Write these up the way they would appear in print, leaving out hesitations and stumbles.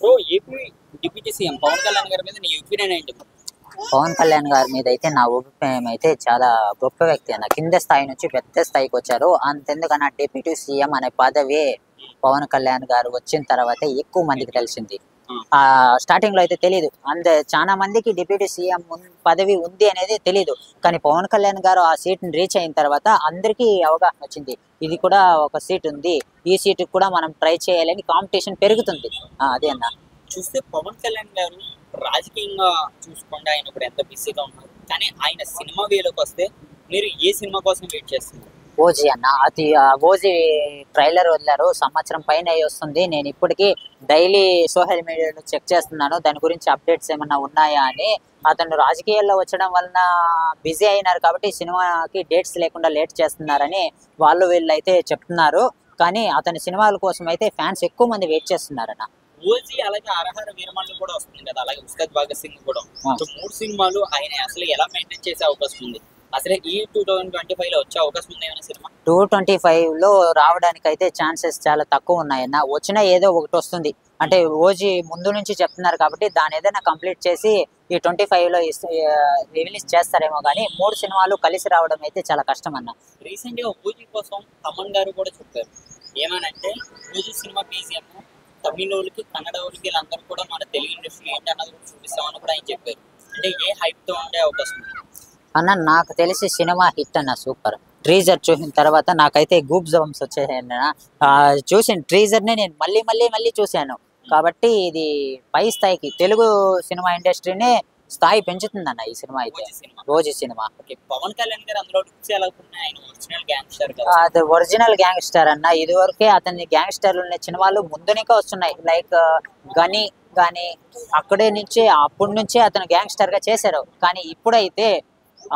So AP deputy CM Pawan Kalyan గారి మీద నీ ఒపీనియన్ ఏంటి? పవన్ కళ్యాణ్ గారి మీద అయితే నా అభిప్రాయం అయితే చాలా గొప్ప వ్యక్తి అన్న. కింద స్థాయి నుంచి పెద్ద స్థాయికి వచ్చారు. అంతెందుకన్నా డిప్యూటీ సీఎం అనే పదవి పవన్ కళ్యాణ్ గారు వచ్చిన తర్వాత ఎక్కువ మందికి తెలిసింది. స్టార్టింగ్ లో అయితే తెలియదు, చాలా మందికి డిప్యూటీ సీఎం పదవి ఉంది అనేది తెలియదు. కానీ పవన్ కళ్యాణ్ గారు ఆ సీట్ ని రీచ్ అయిన తర్వాత అందరికీ అవగాహన వచ్చింది, ఇది కూడా ఒక సీట్ ఉంది, ఈ సీట్ కూడా మనం ట్రై చేయాలని కాంపిటీషన్ పెరుగుతుంది. అదే అన్న. చూస్తే పవన్ కళ్యాణ్ గారు రాజకీయంగా చూసుకోండి ఆయన ఇప్పుడు ఎంత బిజీగా ఉన్నారు, కానీ ఆయన సినిమా వేలోకి వస్తే మీరు ఏ సినిమా కోసం వెయిట్ చేస్తున్నారు? ఓజీ అన్న, అది ఓజీ ట్రైలర్ వదిలారు, సంవత్సరం పైన వస్తుంది. నేను ఇప్పటికీ డైలీ సోషల్ మీడియాలో చెక్ చేస్తున్నాను దాని గురించి అప్డేట్స్ ఏమన్నా ఉన్నాయా అని. అతను రాజకీయాల్లో వచ్చడం వలన బిజీ అయినారు కాబట్టి సినిమాకి డేట్స్ లేకుండా లేట్ చేస్తున్నారని వీళ్ళు అయితే చెప్తున్నారు. కానీ అతని సినిమాల కోసం అయితే ఫ్యాన్స్ ఎక్కువ మంది వెయిట్ చేస్తున్నారన్న. ఓజీ అలాగే అరహర వీరమల్లు కూడా వస్తుంది కదా, అలాగే ఉస్తాద్ భగత్ సింగ్ కూడా. మూడు సినిమాలు ఆయన అసలు ఎలా మెయింటైన్ చేసే అవకాశం ఉంది? అసలు ఈ 2025 లో వచ్చే అవకాశం ఉంది ఏమైనా సినిమా? 2025 లో రావడానికి అయితే ఛాన్సెస్ చాలా తక్కువ ఉన్నాయన్న. వచ్చినా ఏదో ఒకటి వస్తుంది అంటే ఓజీ ముందు నుంచి చెప్తున్నారు కాబట్టి దాని ఏదైనా కంప్లీట్ చేసి ఈ 25 లో రిలీజ్ చేస్తారేమో. కానీ 3 సినిమాలు కలిసి రావడం అయితే చాలా కష్టం అన్న. రీసెంట్ గా ఓజీ కోసం తమన్ గారు కూడా చెప్పారు ఏమనంటే, ఓజీ సినిమా బీజిఎం తమిళ వాళ్ళకి కన్నడ వాళ్ళకి వీళ్ళందరూ కూడా మన తెలుగు ఇండస్ట్రీ ఏంటి అన్నది కూడా చూపిస్తామని కూడా ఆయన చెప్పారు. అంటే ఏ హైప్ తో ఉండే అవకాశం ఉంది అన్న? నాకు తెలిసి సినిమా హిట్ అన్న, సూపర్. ట్రీజర్ చూసిన తర్వాత నాకైతే గూప్ జంప్స్ వచ్చేసాయన్న. చూసిన ట్రీజర్ నే నేను మళ్ళీ చూశాను కాబట్టి ఇది పై స్థాయికి తెలుగు సినిమా ఇండస్ట్రీనే స్థాయి పెంచుతుందన్న ఈ సినిమా అయితే. ఓజీ సినిమా పవన్ కళ్యాణ్ గారు అందులో ఆయన ఒరిజినల్ గ్యాంగ్స్టర్ అది ఒరిజినల్ గ్యాంగ్స్టర్ అన్న. ఇది వరకే అతని గ్యాంగ్స్టర్లు ఉన్న సినిమాలు ముందునికే వస్తున్నాయి. లైక్ గని కానీ అక్కడే నుంచి అప్పటి నుంచే అతను గ్యాంగ్స్టర్ గా చేశారు. కానీ ఇప్పుడైతే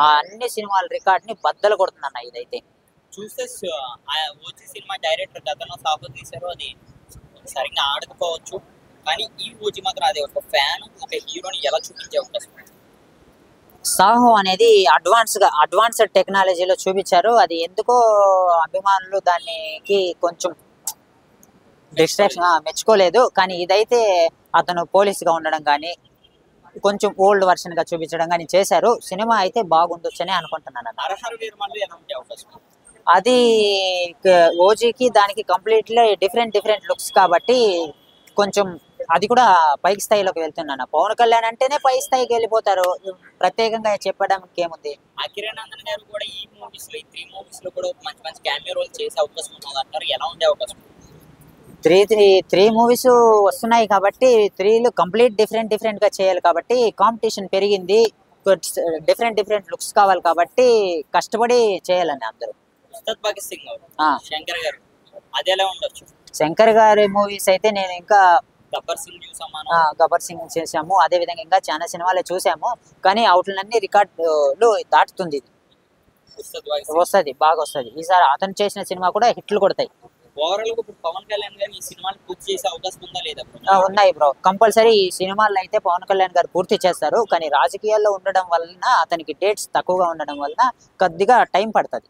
అన్ని సినిమాల రికార్డ్ ని బద్దలు కొడుతుందన్న ఇదైతే. చూస్తే ఓజీ సినిమా డైరెక్టర్ గతంలో సాఫ్ తీశారు, అది సరిగ్గా ఆడకపోవచ్చు. కానీ ఈ ఓజీ మాత్రం అది ఒక ఫ్యాన్ ఒక హీరోని ఎలా చూపించే అవకాశం? సాహో అనేది అడ్వాన్స్డ్ టెక్నాలజీలో చూపించారు. అది ఎందుకో అభిమానులు దానికి కొంచెం డిస్ట్రాక్షన్ మెచ్చుకోలేదు. కానీ ఇదైతే అతను పోలీస్గా ఉండడం కానీ కొంచెం ఓల్డ్ వర్షన్ గా చూపించడం కానీ చేశారు. సినిమా అయితే బాగుండొచ్చని అనుకుంటున్నాను. అది ఓజీకి దానికి కంప్లీట్లీ డిఫరెంట్ లుక్స్ కాబట్టి కొంచెం అది కూడా పైకి స్థాయిలోకి వెళ్తున్నాను. పవన్ కళ్యాణ్ అంటేనే పై స్థాయికి వెళ్ళిపోతారు, ప్రత్యేకంగా చెప్పడానికి ఏముంది. కిరణ్ నందన్ గారు కూడా ఈ మూవీస్ లో, ఈ 3 మూవీస్ లో కూడా మంచి క్యామియో రోల్ చేసే అవకాశం ఉంది అంటారు. ఎలా ఉండే అవకాశం? 3 మూవీస్ వస్తున్నాయి కాబట్టి 3 కంప్లీట్ డిఫరెంట్ గా చేయాలి కాబట్టి కాంపిటీషన్ పెరిగింది. డిఫరెంట్ లుక్స్ కావాలి కాబట్టి కష్టపడి చేయాలండి అందరూ. ఉస్తాద్ భగత్ సింగ్ శంకర్ గారు అది ఎలా ఉండొచ్చు? శంకర్ గారి మూవీస్ అయితే నేను ఇంకా గబ్బర్ సింగ్ చేసాము, అదే విధంగా ఇంకా చాలా సినిమాలు చూసాము. కానీ అవుట్లన్నీ రికార్డులు దాటుతుంది, వస్తుంది, బాగా వస్తుంది. ఈసారి అతను చేసిన సినిమా కూడా హిట్లు కొడతాయి. ఓవరాల్ గా పవన్ కళ్యాణ్ గారు ఈ సినిమాలు పూర్తి చేసే అవకాశం ఉందా లేదా? ఉన్నాయి బ్రో, కంపల్సరీ ఈ సినిమాల్లో అయితే పవన్ కళ్యాణ్ గారు పూర్తి చేస్తారు. కానీ రాజకీయాల్లో ఉండడం వలన అతనికి డేట్స్ తక్కువగా ఉండడం వలన కొద్దిగా టైం పడుతుంది.